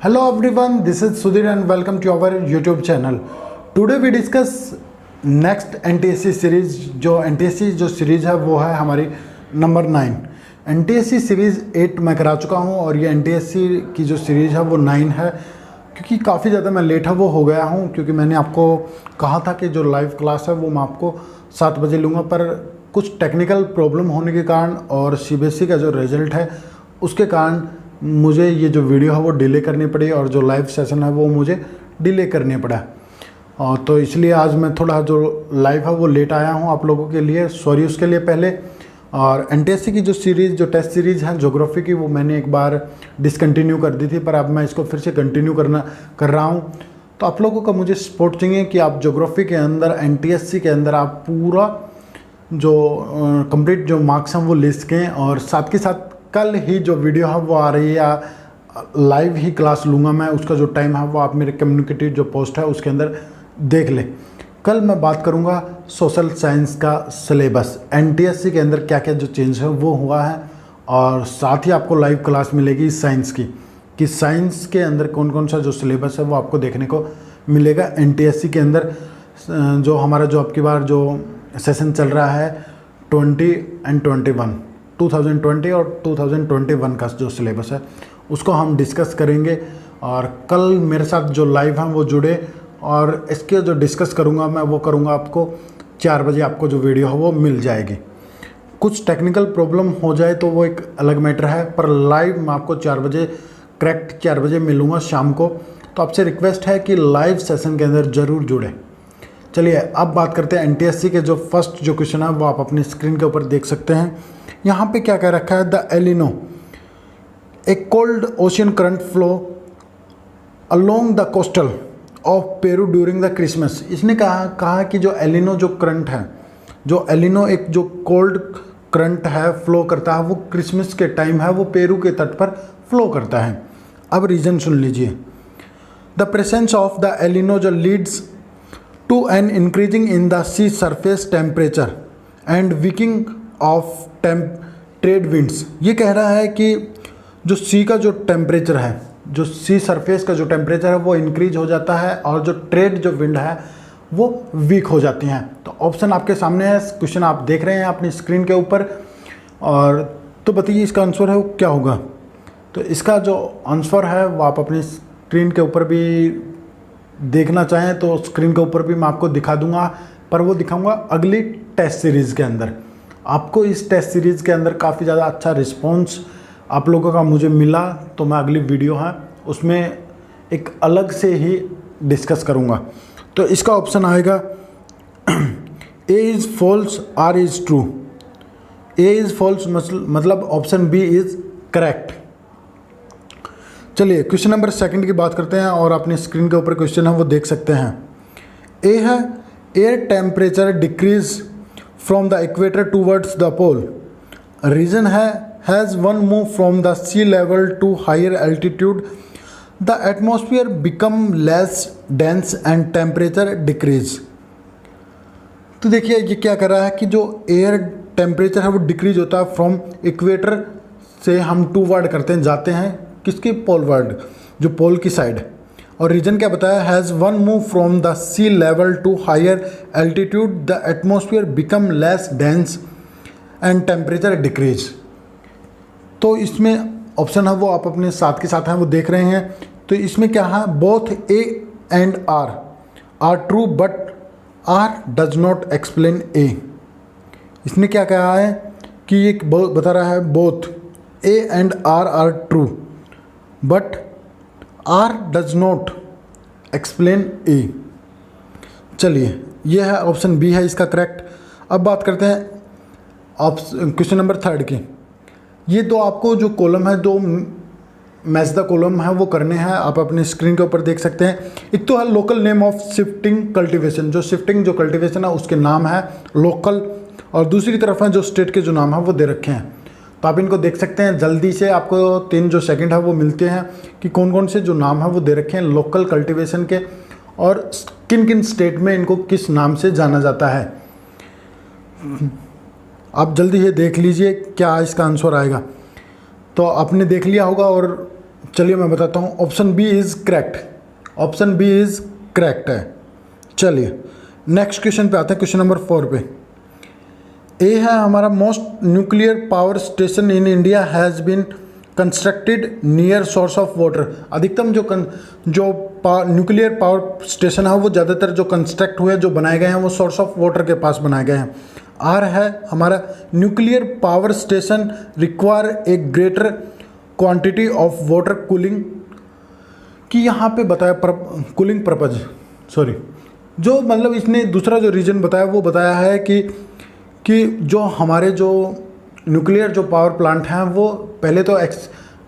Hello everyone, this is Sudhir and welcome to our YouTube channel. Today we discuss next NTSC series. जो NTSC जो series है वो है हमारी number 9। NTSC series 8 मैं करा चुका हूँ और ये NTSC की जो सीरीज़ है वो 9 है। क्योंकि काफ़ी ज़्यादा मैं लेट है वो हो गया हूँ, क्योंकि मैंने आपको कहा था कि जो लाइव क्लास है वो मैं आपको 7 बजे लूँगा, पर कुछ टेक्निकल प्रॉब्लम होने के कारण और CBSE का जो रिज़ल्ट है उसके कारण मुझे ये जो वीडियो है वो डिले करनी पड़ी और जो लाइव सेशन है वो मुझे डिले करने पड़ा। और तो इसलिए आज मैं थोड़ा जो लाइव है वो लेट आया हूँ आप लोगों के लिए, सॉरी उसके लिए पहले। और NTSC की जो सीरीज़ जो टेस्ट सीरीज़ है ज्योग्राफी की, वो मैंने एक बार डिसकंटिन्यू कर दी थी, पर अब मैं इसको फिर से कंटिन्यू कर रहा हूँ। तो आप लोगों का मुझे सपोर्ट चाहिए कि आप ज्योग्राफी के अंदर NTSC के अंदर आप पूरा जो कंप्लीट जो मार्क्स हैं वो ले सकें। और साथ के साथ कल ही जो वीडियो है वो आ रही है, या लाइव ही क्लास लूँगा मैं, उसका जो टाइम है वो आप मेरे कम्युनिकेटिव जो पोस्ट है उसके अंदर देख लें। कल मैं बात करूँगा सोशल साइंस का सिलेबस, NTSC के अंदर क्या क्या जो चेंज है वो हुआ है, और साथ ही आपको लाइव क्लास मिलेगी साइंस की, कि साइंस के अंदर कौन कौन सा जो सिलेबस है वो आपको देखने को मिलेगा। NTSC के अंदर जो हमारा जो अब की बार जो सेशन चल रहा है 20 and 21, 2020 और 2021 का जो सिलेबस है उसको हम डिस्कस करेंगे। और कल मेरे साथ जो लाइव हैं वो जुड़े, और इसके जो डिस्कस करूँगा मैं वो करूँगा आपको 4 बजे, आपको जो वीडियो है वो मिल जाएगी। कुछ टेक्निकल प्रॉब्लम हो जाए तो वो एक अलग मैटर है, पर लाइव मैं आपको 4 बजे करेक्ट 4 बजे मिलूँगा शाम को। तो आपसे रिक्वेस्ट है कि लाइव सेशन के अंदर ज़रूर जुड़े। चलिए अब बात करते हैं NTSC के जो फर्स्ट जो क्वेश्चन है वो आप अपनी स्क्रीन के ऊपर देख सकते हैं। यहाँ पे क्या कह रखा है, the एलिनो A cold ocean current flow along the coastal of Peru during the Christmas. इसने कहा कि जो एलिनो जो करंट है, जो एलिनो एक जो कोल्ड करंट है फ्लो करता है, वो क्रिसमस के टाइम है वो पेरू के तट पर फ्लो करता है। अब रीज़न सुन लीजिए। The presence of the El Nino जो leads to an increasing in the sea surface temperature and weakening of trade winds. ये कह रहा है कि जो सी का जो टेम्परेचर है, जो सी सरफेस का जो टेम्परेचर है वो इंक्रीज हो जाता है, और जो ट्रेड जो विंड है वो वीक हो जाती हैं। तो ऑप्शन आपके सामने है, क्वेश्चन आप देख रहे हैं अपनी स्क्रीन के ऊपर, और तो बताइए इसका आंसर है वो क्या होगा। तो इसका जो आंसर है वो आप अपनी स्क्रीन के ऊपर भी देखना चाहें तो स्क्रीन के ऊपर भी मैं आपको दिखा दूंगा, पर वो दिखाऊंगा अगली टेस्ट सीरीज़ के अंदर। आपको इस टेस्ट सीरीज़ के अंदर काफ़ी ज़्यादा अच्छा रिस्पॉन्स आप लोगों का मुझे मिला, तो मैं अगली वीडियो है उसमें एक अलग से ही डिस्कस करूंगा। तो इसका ऑप्शन आएगा A is false, R is true. A is false मतलब ऑप्शन B इज़ करेक्ट। चलिए क्वेश्चन नंबर 2 की बात करते हैं, और अपनी स्क्रीन के ऊपर क्वेश्चन है वो देख सकते हैं। A है air temperature decrease from the equator towards the pole. Reason है as one move from the sea level to higher altitude the atmosphere become less dense and temperature decrease. तो देखिए ये क्या कर रहा है कि जो एयर टेम्परेचर है वो डिक्रीज होता है फ्रॉम इक्वेटर से, हम टू वर्ड करते हैं, जाते हैं किसकी, पोल वर्ड, जो पोल की साइड। और रीजन क्या बताया, has one move from the sea level to higher altitude the atmosphere become less dense and temperature decrease. तो इसमें ऑप्शन है वो आप अपने साथ के साथ हैं वो देख रहे हैं। तो इसमें क्या है, both A and R are true but R does not explain A। इसने क्या कहा है कि ये बता रहा है both A and R are true but R does not explain A। चलिए ये है ऑप्शन B है इसका करेक्ट। अब बात करते हैं क्वेश्चन नंबर 3 की। ये दो आपको जो कॉलम है, दो मैच द कॉलम है वो करने हैं, आप अपने स्क्रीन के ऊपर देख सकते हैं। एक तो है local name of shifting cultivation, जो शिफ्टिंग जो कल्टीवेशन है उसके नाम है लोकल, और दूसरी तरफ है जो स्टेट के जो नाम है वो दे रखे हैं। तो आप इनको देख सकते हैं, जल्दी से आपको 3 जो सेकंड है वो मिलते हैं कि कौन कौन से जो नाम है वो दे रखे हैं लोकल कल्टीवेशन के, और किन किन स्टेट में इनको किस नाम से जाना जाता है। आप जल्दी ये देख लीजिए क्या इसका आंसर आएगा। तो आपने देख लिया होगा, और चलिए मैं बताता हूँ, option B is correct, option B is correct है। चलिए नेक्स्ट क्वेश्चन पे आते हैं, क्वेश्चन नंबर 4 पे। ए है हमारा, most nuclear power station in India has been constructed near source of water. अधिकतम जो न्यूक्लियर पावर स्टेशन है वो ज़्यादातर जो कंस्ट्रक्ट हुए, जो बनाए गए हैं, वो सोर्स ऑफ वाटर के पास बनाए गए हैं। आर है हमारा, nuclear power station require a greater quantity of water cooling, कि यहाँ पे बताया कूलिंग पर्पज, सॉरी, जो मतलब इसने दूसरा जो रीजन बताया वो बताया है कि जो हमारे जो न्यूक्लियर जो पावर प्लांट हैं वो पहले तो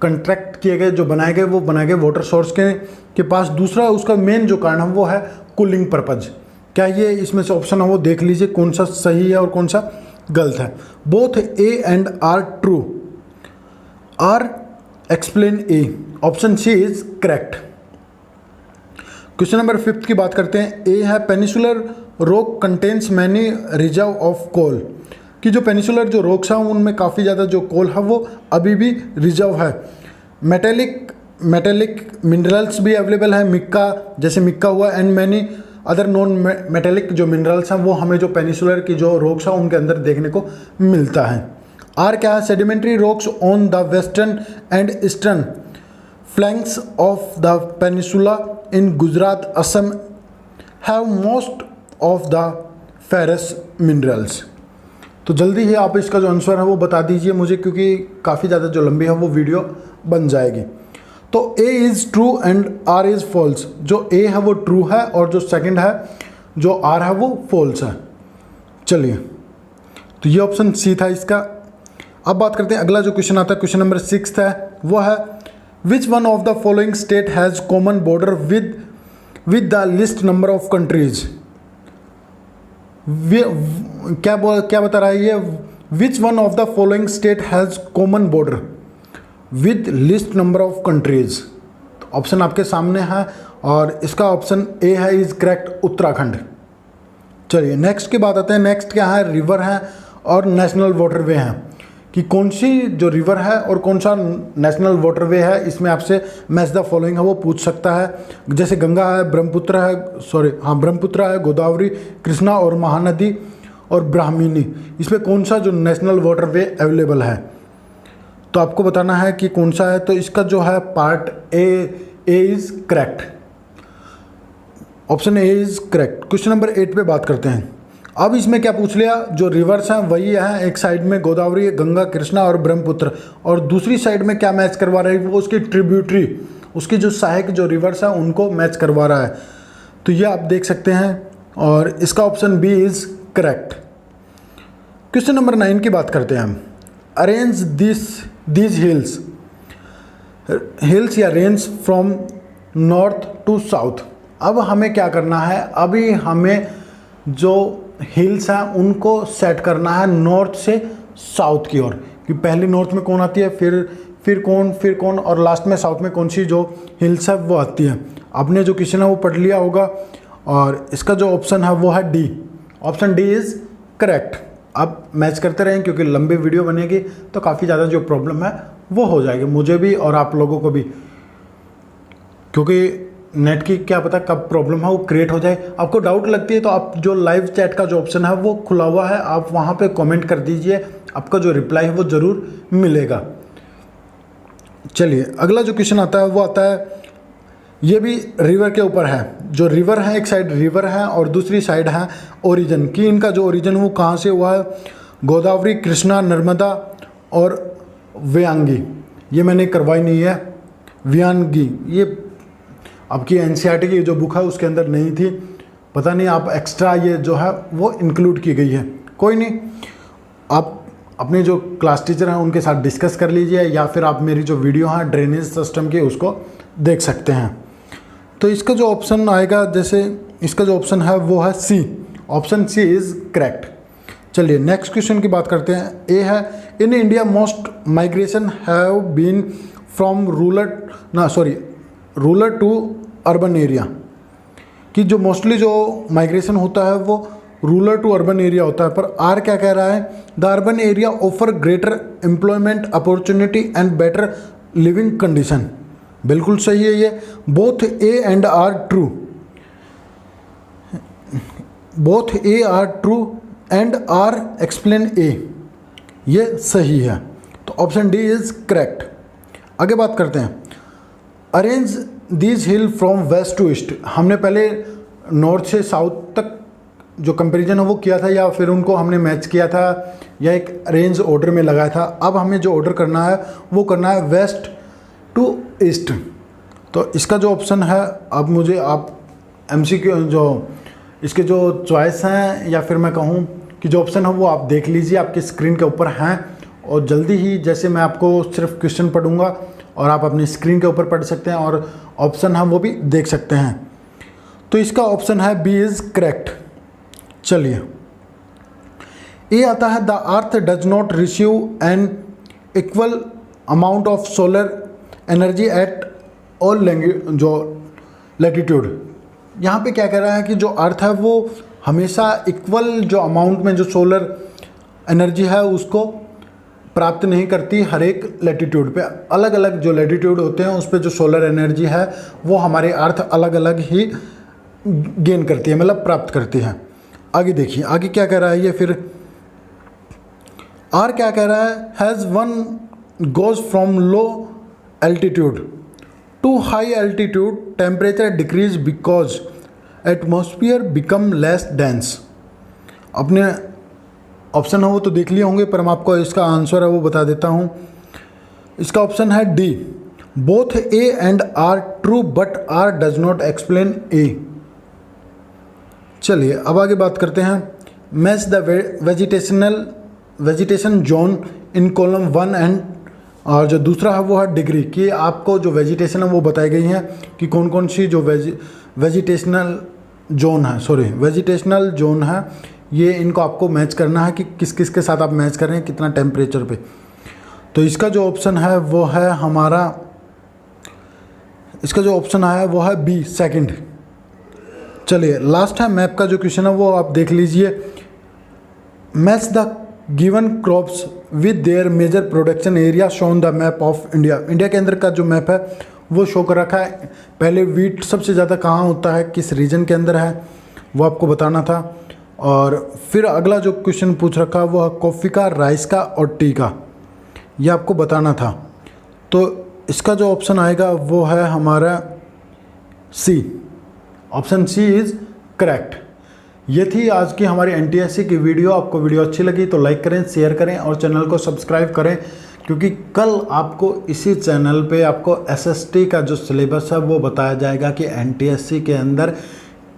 कंट्रैक्ट किए गए, जो बनाए गए वाटर सोर्स के पास। दूसरा उसका मेन जो कारण है वो है कूलिंग पर्पज। क्या ये इसमें से ऑप्शन है वो देख लीजिए कौन सा सही है और कौन सा गलत है। Both A and R true, R explain A, option C is correct. Question number 5 की बात करते हैं। ए है, peninsular rock contains many reserve of coal, कि जो पेनिसुलर जो रॉक्स हैं उनमें काफ़ी ज़्यादा जो कोल है वो अभी भी रिजर्व है। मेटेलिक मिनरल्स भी अवेलेबल है, मिक्का, जैसे मिक्का हुआ, and many other non metallic जो मिनरल्स हैं वो हमें जो पेनिसुलर की जो रॉक्स हैं उनके अंदर देखने को मिलता है। आर क्या है, sedimentary rocks on the western and eastern flanks of the peninsula in Gujarat Assam have most of the ferrous minerals. तो जल्दी ही आप इसका जो आंसर है वो बता दीजिए मुझे, क्योंकि काफ़ी ज़्यादा जो लंबी है वो वीडियो बन जाएगी। तो A is true and R is false. जो ए है वो ट्रू है और जो सेकंड है जो आर है वो फॉल्स है। चलिए, तो ये ऑप्शन सी था इसका। अब बात करते हैं, अगला जो क्वेश्चन आता है, क्वेश्चन नंबर 6 है, वो है which one of the following state has common border with the list number of countries. क्या बता रहा है ये, which one of the following state has common border with list number of countries. Option आपके सामने है और इसका ऑप्शन ए है, इज करेक्ट, उत्तराखंड। चलिए नेक्स्ट की बात आते हैं। नेक्स्ट क्या है, रिवर है और नेशनल वाटरवे हैं, कि कौन सी जो रिवर है और कौन सा नेशनल वाटरवे है, इसमें आपसे मैच द फॉलोइंग है वो पूछ सकता है। जैसे गंगा है, ब्रह्मपुत्र है, ब्रह्मपुत्र है, गोदावरी, कृष्णा और महानदी और ब्राह्मणी, इसमें कौन सा जो नेशनल वाटरवे अवेलेबल है, तो आपको बताना है कि कौन सा है। तो इसका जो है part A is correct, option A is correct. Question number 8 पे बात करते हैं। अब इसमें क्या पूछ लिया, जो रिवर्स हैं वही है, एक साइड में गोदावरी, गंगा, कृष्णा और ब्रह्मपुत्र, और दूसरी साइड में क्या मैच करवा रहा है, वो उसकी ट्रिब्यूटरी, उसकी जो सहायक जो रिवर्स है उनको मैच करवा रहा है। तो ये आप देख सकते हैं और इसका option B is correct. Question number 9 की बात करते हैं हम। अरेंज दिस हिल्स या range from north to south. अब हमें क्या करना है, अभी हमें जो हिल्स हैं उनको सेट करना है नॉर्थ से साउथ की ओर, कि पहले नॉर्थ में कौन आती है, फिर कौन और लास्ट में साउथ में कौन सी जो हिल्स है वो आती है। आपने जो क्वेश्चन है वो पढ़ लिया होगा और इसका जो ऑप्शन है वो है D, option D is correct. आप मैच करते रहें क्योंकि लंबी वीडियो बनेगी तो काफ़ी ज़्यादा जो प्रॉब्लम है वो हो जाएगी, मुझे भी और आप लोगों को भी, क्योंकि नेट की क्या पता कब प्रॉब्लम है वो क्रिएट हो जाए। आपको डाउट लगती है तो आप जो लाइव चैट का जो ऑप्शन है वो खुला हुआ है, आप वहाँ पे कमेंट कर दीजिए, आपका जो रिप्लाई है वो ज़रूर मिलेगा। चलिए अगला जो क्वेश्चन आता है वो आता है, ये भी रिवर के ऊपर है। जो रिवर है, एक साइड रिवर है और दूसरी साइड है ओरिजिन, कि इनका जो ओरिजिन वो कहाँ से हुआ है, गोदावरी, कृष्णा, नर्मदा और व्यांगी। ये मैंने करवाई नहीं है, व्यांगी ये आपकी एनसीईआरटी की जो बुक है उसके अंदर नहीं थी, पता नहीं आप एक्स्ट्रा ये जो है वो इंक्लूड की गई है। कोई नहीं, आप अपने जो क्लास टीचर हैं उनके साथ डिस्कस कर लीजिए, या फिर आप मेरी जो वीडियो है ड्रेनेज सिस्टम की उसको देख सकते हैं। तो इसका जो ऑप्शन आएगा, जैसे इसका जो ऑप्शन है वो है C, option C is correct. चलिए नेक्स्ट क्वेश्चन की बात करते हैं। ए है, in India most migration have been from rural to urban area, कि जो मोस्टली जो माइग्रेशन होता है वो रूरल टू अर्बन एरिया होता है। पर आर क्या कह रहा है, the urban area offer greater employment opportunity and better living condition. बिल्कुल सही है ये। Both A and R true, both A R true and R explain A, ये सही है। तो ऑप्शन डी इज करेक्ट। आगे बात करते हैं। Arrange this hill from west to east, हमने पहले नॉर्थ से साउथ तक जो कंपैरिजन है वो किया था, या फिर उनको हमने मैच किया था, या एक रेंज ऑर्डर में लगाया था। अब हमें जो ऑर्डर करना है वो करना है वेस्ट टू ईस्ट। तो इसका जो ऑप्शन है, अब मुझे आप एमसीक्यू जो इसके जो चॉइस हैं, या फिर मैं कहूँ कि जो ऑप्शन है वो आप देख लीजिए, आपकी स्क्रीन के ऊपर हैं। और जल्दी ही जैसे मैं आपको सिर्फ क्वेश्चन पढ़ूंगा और आप अपनी स्क्रीन के ऊपर पढ़ सकते हैं, और ऑप्शन है वो भी देख सकते हैं। तो इसका ऑप्शन है बी इज़ करेक्ट। चलिए, ए आता है the earth does not receive an equal amount of solar energy at all जो लैटिट्यूड। यहाँ पे क्या कह रहा है कि जो अर्थ है वो हमेशा इक्वल जो अमाउंट में जो सोलर एनर्जी है उसको प्राप्त नहीं करती। हर एक लैटिट्यूड पे अलग अलग जो लैटिट्यूड होते हैं उस पर जो सोलर एनर्जी है वो हमारे अर्थ अलग अलग ही गेन करती है, मतलब प्राप्त करती है। आगे देखिए, आगे क्या कह रहा है ये फिर। आर क्या कह रहा है, as one goes from low altitude to high altitude temperature decreases because atmosphere become less dense. अपने ऑप्शन है वो तो देख लिए होंगे, पर मैं आपको इसका आंसर है वो बता देता हूँ। इसका ऑप्शन है D, both A and R true but R does not explain A. चलिए अब आगे बात करते हैं। Match the vegetation zone in column 1 and, और जो दूसरा है वो है डिग्री, कि आपको जो वेजिटेशन है वो बताई गई है कि कौन कौन सी जो वेजिटेशनल जोन है, ये इनको आपको मैच करना है कि किस किस के साथ आप मैच कर रहे हैं, कितना टेम्परेचर पे। तो इसका जो ऑप्शन है वो है हमारा, इसका जो ऑप्शन है वो है बी, सेकंड। चलिए लास्ट है मैप का जो क्वेश्चन है वो आप देख लीजिए। Match the given crops with their major production area shown the map of India. India के अंदर का जो मैप है वो शो कर रखा है। पहले वीट सबसे ज़्यादा कहाँ होता है, किस रीजन के अंदर है, वो आपको बताना था। और फिर अगला जो क्वेश्चन पूछ रखा वो है कॉफ़ी का, राइस का और टी का, ये आपको बताना था। तो इसका जो ऑप्शन आएगा वो है हमारा सी, ऑप्शन सी इज़ करेक्ट। ये थी आज की हमारी एनटीएससी की वीडियो। आपको वीडियो अच्छी लगी तो लाइक करें, शेयर करें और चैनल को सब्सक्राइब करें, क्योंकि कल आपको इसी चैनल पे आपको एसएसटी का जो सिलेबस है वो बताया जाएगा कि एनटीएससी के अंदर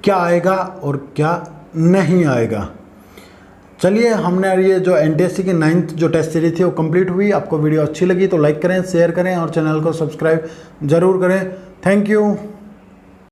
क्या आएगा और क्या नहीं आएगा। चलिए, हमने ये जो एनटीएससी की 9th जो टेस्ट सीरीज थी वो कंप्लीट हुई। आपको वीडियो अच्छी लगी तो लाइक करें, शेयर करें और चैनल को सब्सक्राइब ज़रूर करें। Thank you.